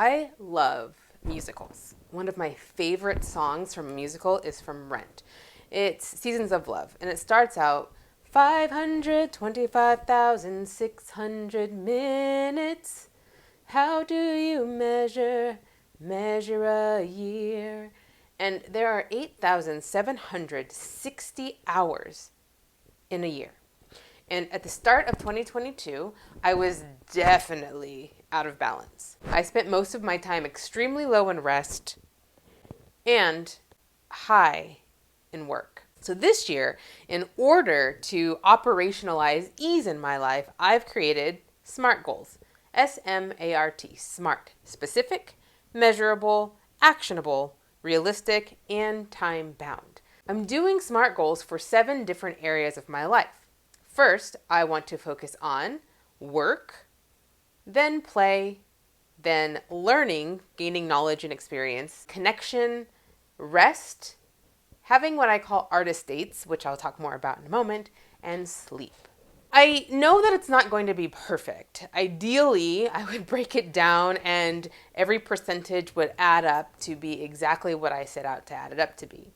I love musicals. One of my favorite songs from a musical is from Rent. It's Seasons of Love, and it starts out 525,600 minutes. How do you measure a year? And there are 8,760 hours in a year. And at the start of 2022, I was definitely out of balance. I spent most of my time extremely low in rest and high in work. So this year, in order to operationalize ease in my life, I've created SMART goals. SMART. SMART. Specific, measurable, actionable, realistic, and time bound. I'm doing SMART goals for 7 different areas of my life. First, I want to focus on work, then play, then learning, gaining knowledge and experience, connection, rest, having what I call artist dates, which I'll talk more about in a moment, and sleep. I know that it's not going to be perfect. Ideally, I would break it down and every percentage would add up to be exactly what I set out to add it up to be.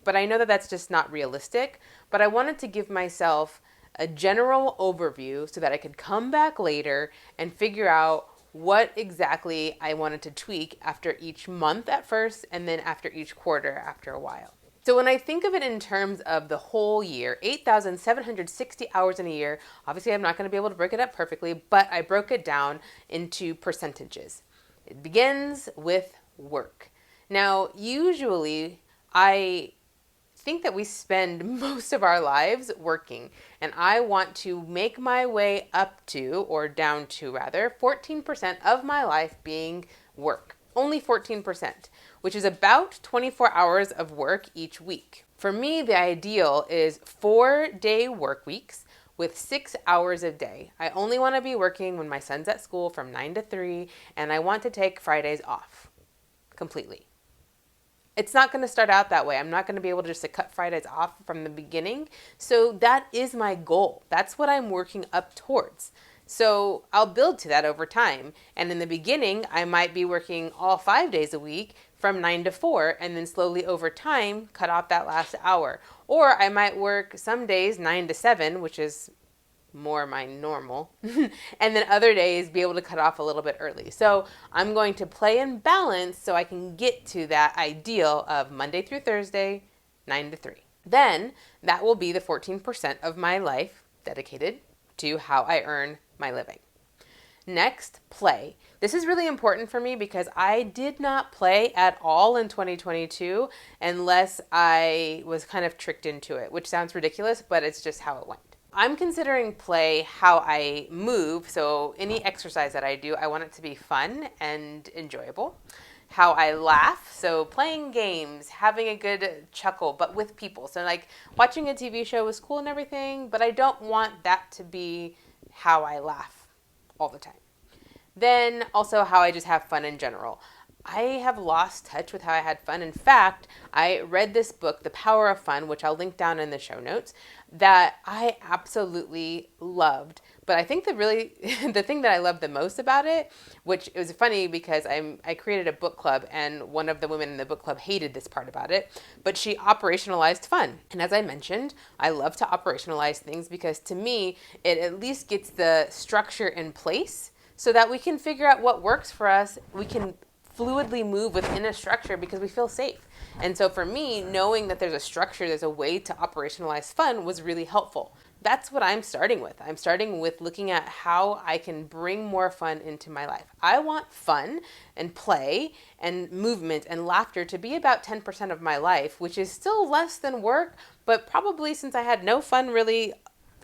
But I know that that's just not realistic, but I wanted to give myself a general overview so that I could come back later and figure out what exactly I wanted to tweak after each month at first and then after each quarter after a while. So when I think of it in terms of the whole year, 8,760 hours in a year, obviously I'm not going to be able to break it up perfectly, but I broke it down into percentages. It begins with work. Now, usually I think that we spend most of our lives working, and I want to make my way up to, or down to rather, 14% of my life being work. Only 14%, which is about 24 hours of work each week. For me, the ideal is 4-day work weeks with 6 hours a day. I only want to be working when my son's at school from 9 to 3, and I want to take Fridays off completely. It's not going to start out that way. I'm not going to be able to just cut Fridays off from the beginning. So that is my goal. That's what I'm working up towards. So I'll build to that over time. And in the beginning, I might be working all 5 days a week from 9 to 4, and then slowly over time, cut off that last hour. Or I might work some days 9 to 7, which is more my normal, and then other days be able to cut off a little bit early. So I'm going to play in balance so I can get to that ideal of Monday through Thursday, 9 to 3. Then that will be the 14% of my life dedicated to how I earn my living. Next, play. This is really important for me because I did not play at all in 2022 unless I was kind of tricked into it, which sounds ridiculous, but it's just how it went. I'm considering play how I move, so any exercise that I do, I want it to be fun and enjoyable. How I laugh, so playing games, having a good chuckle, but with people. So like watching a TV show is cool and everything, but I don't want that to be how I laugh all the time. Then also how I just have fun in general. I have lost touch with how I had fun. In fact, I read this book, The Power of Fun, which I'll link down in the show notes, that I absolutely loved. But I think the thing that I loved the most about it, which it was funny because I created a book club and one of the women in the book club hated this part about it, but she operationalized fun. And as I mentioned, I love to operationalize things because to me, it at least gets the structure in place so that we can figure out what works for us. We can fluidly move within a structure because we feel safe. And so for me, knowing that there's a structure, there's a way to operationalize fun was really helpful. That's what I'm starting with. I'm starting with looking at how I can bring more fun into my life. I want fun and play and movement and laughter to be about 10% of my life, which is still less than work, but probably since I had no fun really,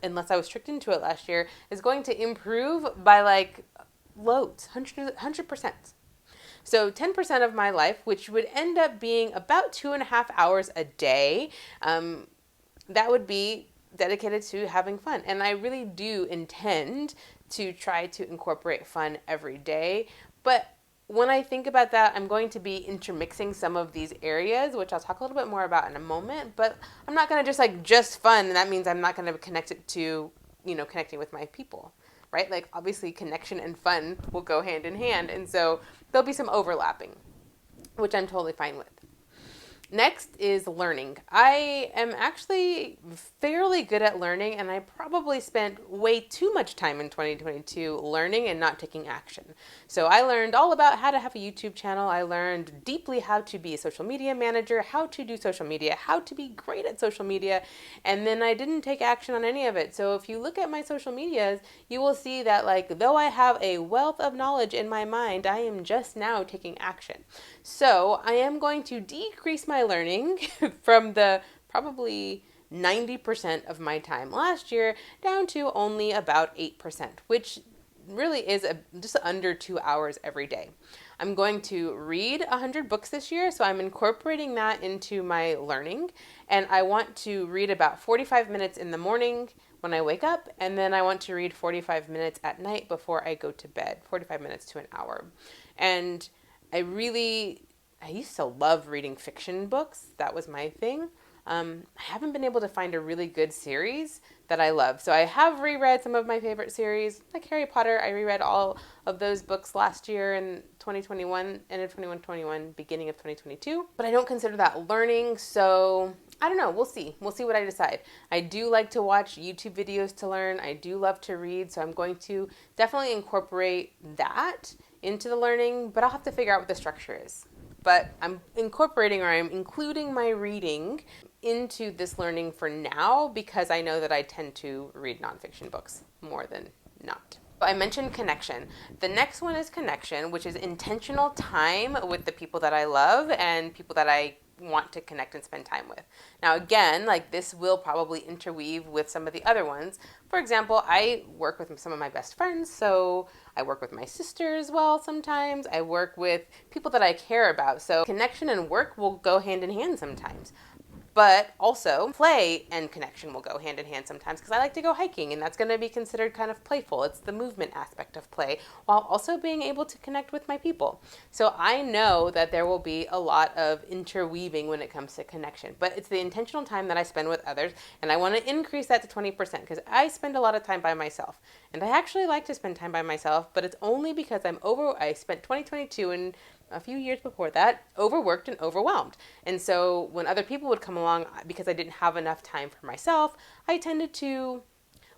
unless I was tricked into it last year, is going to improve by like loads, 100%. So 10% of my life, which would end up being about 2.5 hours a day, that would be dedicated to having fun. And I really do intend to try to incorporate fun every day. But when I think about that, I'm going to be intermixing some of these areas, which I'll talk a little bit more about in a moment. But I'm not going to just fun, and that means I'm not going to connect it to, connecting with my people. Right? Like obviously connection and fun will go hand in hand. And so there'll be some overlapping, which I'm totally fine with. Next is learning. I am actually fairly good at learning, and I probably spent way too much time in 2022 learning and not taking action. So I learned all about how to have a YouTube channel. I learned deeply how to be a social media manager, how to do social media, how to be great at social media, and then I didn't take action on any of it. So if you look at my social medias, you will see that like though I have a wealth of knowledge in my mind, I am just now taking action. So I am going to decrease my learning from the probably 90% of my time last year down to only about 8%, which really is just under 2 hours every day. I'm going to read 100 books this year, so I'm incorporating that into my learning. And I want to read about 45 minutes in the morning when I wake up, and then I want to read 45 minutes at night before I go to bed, 45 minutes to an hour. And I used to love reading fiction books. That was my thing. I haven't been able to find a really good series that I love. So I have reread some of my favorite series, like Harry Potter. I reread all of those books last year in 2021, end of 2021, beginning of 2022. But I don't consider that learning, so I don't know. We'll see. We'll see what I decide. I do like to watch YouTube videos to learn. I do love to read, so I'm going to definitely incorporate that into the learning, but I'll have to figure out what the structure is. But I'm including my reading into this learning for now because I know that I tend to read nonfiction books more than not. I mentioned connection. The next one is connection, which is intentional time with the people that I love and people that I want to connect and spend time with. Now again, like this will probably interweave with some of the other ones. For example, I work with some of my best friends, so I work with my sister as well sometimes. I work with people that I care about. So connection and work will go hand in hand sometimes. But also play and connection will go hand in hand sometimes because I like to go hiking and that's going to be considered kind of playful. It's the movement aspect of play while also being able to connect with my people. So I know that there will be a lot of interweaving when it comes to connection, but it's the intentional time that I spend with others, and I want to increase that to 20% because I spend a lot of time by myself. And I actually like to spend time by myself, but it's only because I spent 2022 and a few years before that, overworked and overwhelmed. And so when other people would come along, because I didn't have enough time for myself, I tended to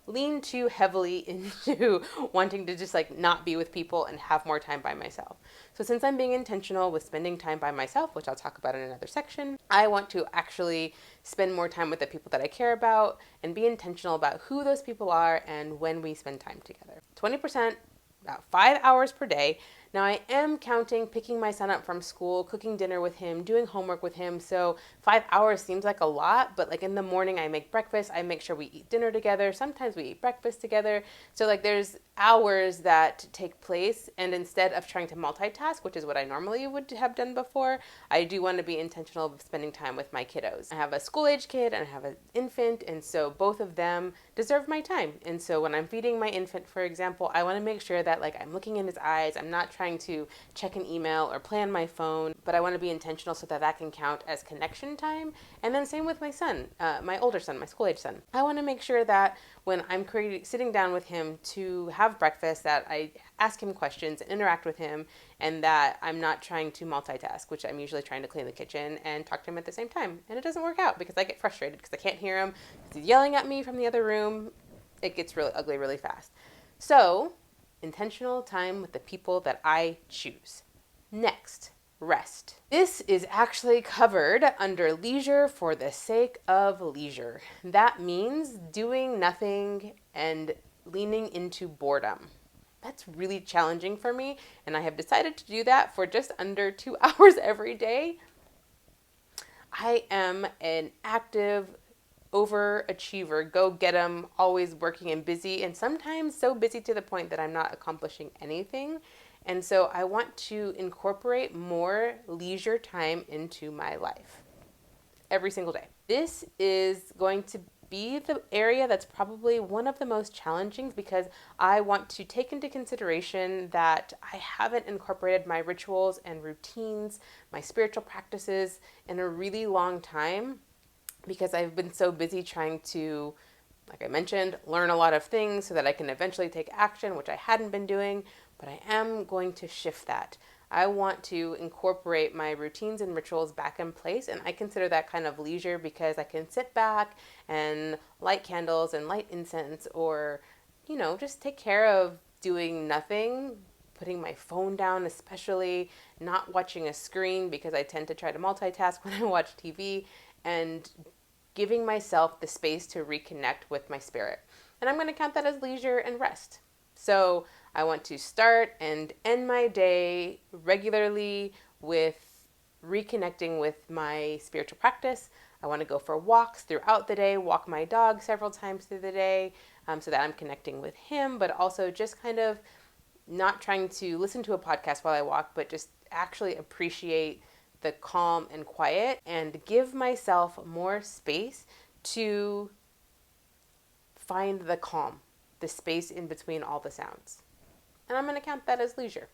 lean too heavily into wanting to just like not be with people and have more time by myself. So since I'm being intentional with spending time by myself, which I'll talk about in another section, I want to actually spend more time with the people that I care about and be intentional about who those people are and when we spend time together. 20%, about 5 hours per day. Now I am counting picking my son up from school, cooking dinner with him, doing homework with him. So 5 hours seems like a lot, but like in the morning I make breakfast, I make sure we eat dinner together. Sometimes we eat breakfast together. So like there's hours that take place, and instead of trying to multitask, which is what I normally would have done before, I do want to be intentional of spending time with my kiddos. I have a school-age kid and I have an infant, and so both of them deserve my time. And so when I'm feeding my infant, for example, I want to make sure that like I'm looking in his eyes, I'm not trying to check an email or play on my phone, but I want to be intentional so that that can count as connection time. And then same with my son, my older son, my school-age son. I want to make sure that when I'm sitting down with him to have breakfast, that I ask him questions, interact with him, and that I'm not trying to multitask, which I'm usually trying to clean the kitchen and talk to him at the same time. And it doesn't work out because I get frustrated because I can't hear him. He's yelling at me from the other room. It gets really ugly really fast. So, intentional time with the people that I choose. Next, rest. This is actually covered under leisure for the sake of leisure. That means doing nothing and leaning into boredom. That's really challenging for me, and I have decided to do that for just under 2 hours every day. I am an active overachiever, go get 'em, always working and busy, and sometimes so busy to the point that I'm not accomplishing anything. And so I want to incorporate more leisure time into my life every single day. This is going to be the area that's probably one of the most challenging because I want to take into consideration that I haven't incorporated my rituals and routines, my spiritual practices in a really long time because I've been so busy trying to, like I mentioned, learn a lot of things so that I can eventually take action, which I hadn't been doing, but I am going to shift that. I want to incorporate my routines and rituals back in place, and I consider that kind of leisure because I can sit back and light candles and light incense, or, just take care of doing nothing, putting my phone down, especially not watching a screen because I tend to try to multitask when I watch TV, and giving myself the space to reconnect with my spirit. And I'm going to count that as leisure and rest. So I want to start and end my day regularly with reconnecting with my spiritual practice. I want to go for walks throughout the day, walk my dog several times through the day, so that I'm connecting with him, but also just kind of not trying to listen to a podcast while I walk, but just actually appreciate the calm and quiet and give myself more space to find the calm, the space in between all the sounds. And I'm going to count that as leisure.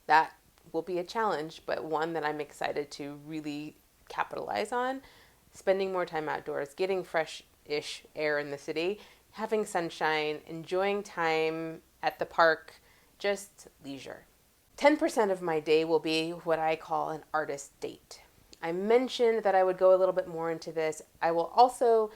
That will be a challenge, but one that I'm excited to really capitalize on. Spending more time outdoors, getting fresh-ish air in the city, having sunshine, enjoying time at the park, just leisure. 10% of my day will be what I call an artist date. I mentioned that I would go a little bit more into this. I will also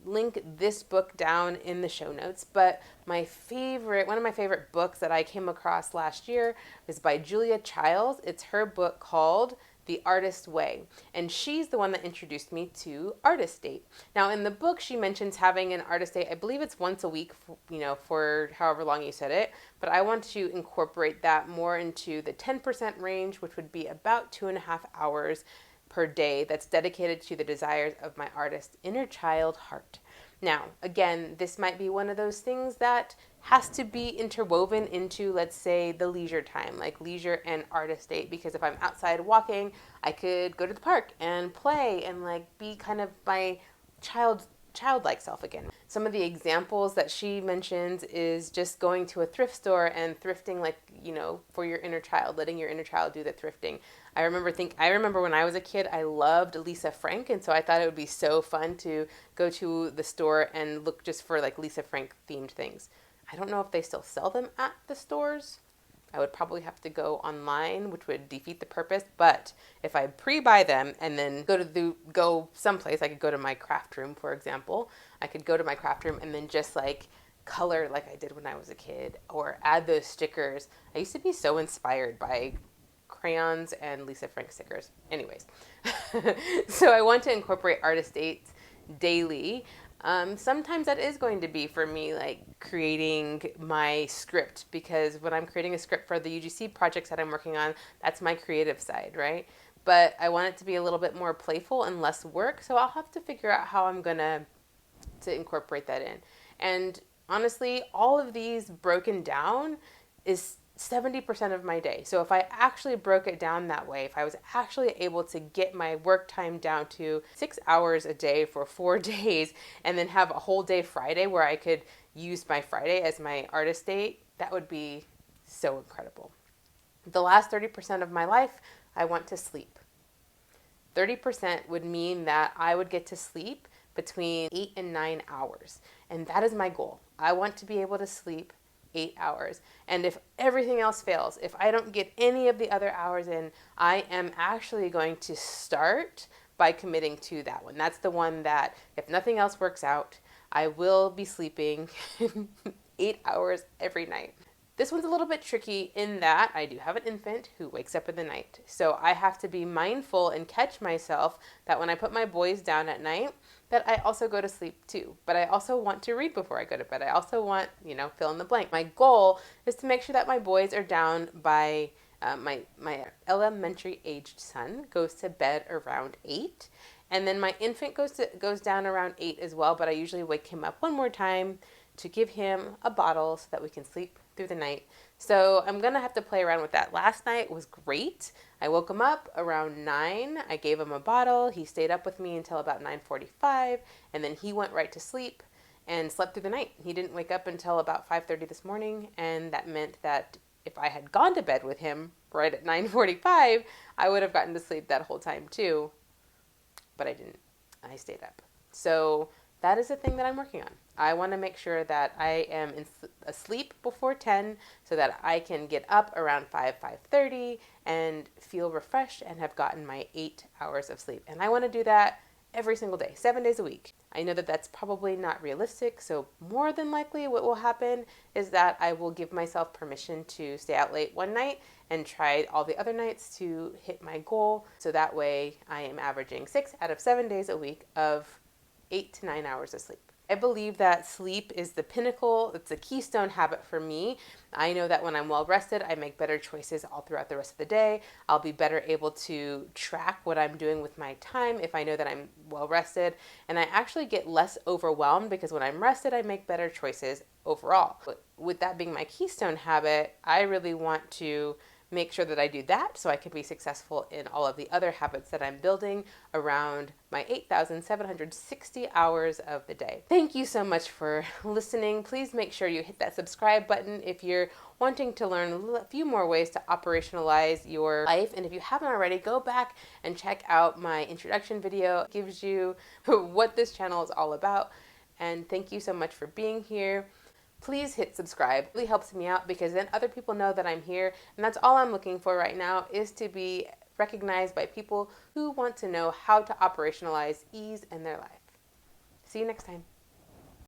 link this book down in the show notes, but one of my favorite books that I came across last year is by Julia Childs. It's her book called The Artist Way, and she's the one that introduced me to Artist Date. Now, in the book, she mentions having an artist date. I believe it's once a week, for however long you said it, but I want to incorporate that more into the 10% range, which would be about 2.5 hours per day that's dedicated to the desires of my artist's inner child heart. Now, again, this might be one of those things that has to be interwoven into, let's say, the leisure time, like leisure and artist date, because if I'm outside walking, I could go to the park and play and be kind of my childlike self again. Some of the examples that she mentions is just going to a thrift store and thrifting, for your inner child, letting your inner child do the thrifting. I remember when I was a kid, I loved Lisa Frank, and so I thought it would be so fun to go to the store and look just for Lisa Frank themed things. I don't know if they still sell them at the stores. I would probably have to go online, which would defeat the purpose. But if I pre-buy them and then go someplace, I could go to my craft room, for example. I could go to my craft room and then just color like I did when I was a kid, or add those stickers. I used to be so inspired by crayons and Lisa Frank stickers. Anyways, so I want to incorporate artist dates daily. Sometimes that is going to be for me creating my script, because when I'm creating a script for the UGC projects that I'm working on, that's my creative side, right? But I want it to be a little bit more playful and less work, so I'll have to figure out how I'm gonna to incorporate that in. And honestly, all of these broken down is 70% of my day. So if I actually broke it down that way, if I was actually able to get my work time down to 6 hours a day for 4 days, and then have a whole day Friday where I could use my Friday as my artist date, that would be so incredible. The last 30% of my life, I want to sleep. 30% would mean that I would get to sleep between 8 and 9 hours. And that is my goal. I want to be able to sleep 8 hours. And if everything else fails, if I don't get any of the other hours in, I am actually going to start by committing to that one. That's the one that, if nothing else works out, I will be sleeping 8 hours every night. This one's a little bit tricky in that I do have an infant who wakes up in the night. So I have to be mindful and catch myself that when I put my boys down at night, that I also go to sleep too. But I also want to read before I go to bed. I also want, fill in the blank. My goal is to make sure that my boys are down by my elementary aged son goes to bed around 8. And then my infant goes down around 8 as well, but I usually wake him up one more time to give him a bottle so that we can sleep through the night. So I'm going to have to play around with that. Last night was great. I woke him up around 9. I gave him a bottle. He stayed up with me until about 9:45, and then he went right to sleep and slept through the night. He didn't wake up until about 5:30 this morning, and that meant that if I had gone to bed with him right at 9:45, I would have gotten to sleep that whole time too. But I didn't. I stayed up. So that is a thing that I'm working on. I want to make sure that I am asleep before 10 so that I can get up around 5:30 and feel refreshed and have gotten my 8 hours of sleep. And I want to do that every single day, 7 days a week. I know that that's probably not realistic, so more than likely what will happen is that I will give myself permission to stay out late one night and try all the other nights to hit my goal. So that way I am averaging 6 out of 7 days a week of 8 to 9 hours of sleep. I believe that sleep is the pinnacle, it's a keystone habit for me. I know that when I'm well rested, I make better choices all throughout the rest of the day. I'll be better able to track what I'm doing with my time if I know that I'm well rested. And I actually get less overwhelmed because when I'm rested, I make better choices overall. But with that being my keystone habit, I really want to make sure that I do that so I can be successful in all of the other habits that I'm building around my 8,760 hours of the day. Thank you so much for listening. Please make sure you hit that subscribe button if you're wanting to learn a few more ways to operationalize your life. And if you haven't already, go back and check out my introduction video. It gives you what this channel is all about. And thank you so much for being here. Please hit subscribe. It really helps me out because then other people know that I'm here. And that's all I'm looking for right now, is to be recognized by people who want to know how to operationalize ease in their life. See you next time.